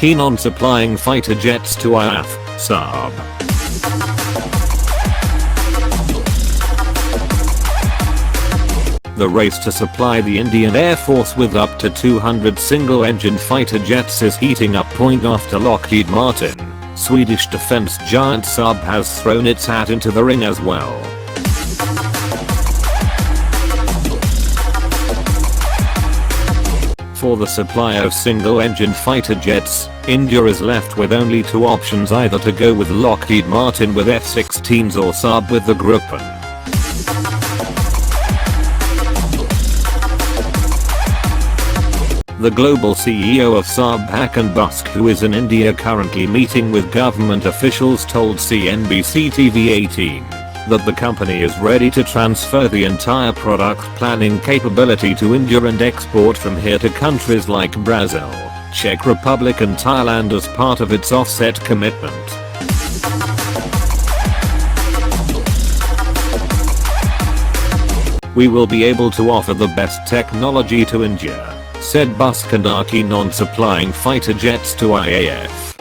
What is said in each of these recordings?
keen on supplying fighter jets to IAF SAAB. The race to supply the Indian Air Force with up to 200 single-engine fighter jets is heating up. After Lockheed Martin, Swedish defense giant Saab has thrown its hat into the ring as well. For the supply of single-engine fighter jets, India is left with only two options: either to go with Lockheed Martin with F-16s or Saab with the Gripen. The global CEO of Saab, Hakan, who is in India currently meeting with government officials, told cnbc TV 18 that the company is ready to transfer the entire product planning capability to India and export from here to countries like Brazil, Czech Republic and Thailand as part of its offset commitment. We will be able to offer the best technology to India, said Buskhe, keen on supplying fighter jets to IAF.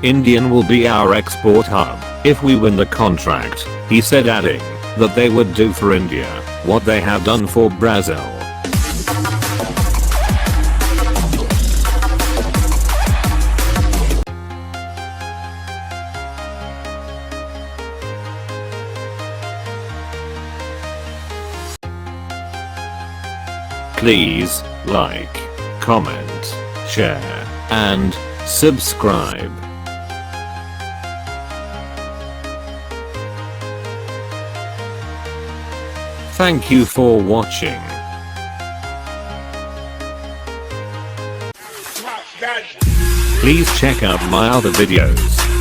Indian will be our export hub if we win the contract, he said, adding that they would do for India what they have done for Brazil. Please like, comment, share, and subscribe. Thank you for watching. Please check out my other videos.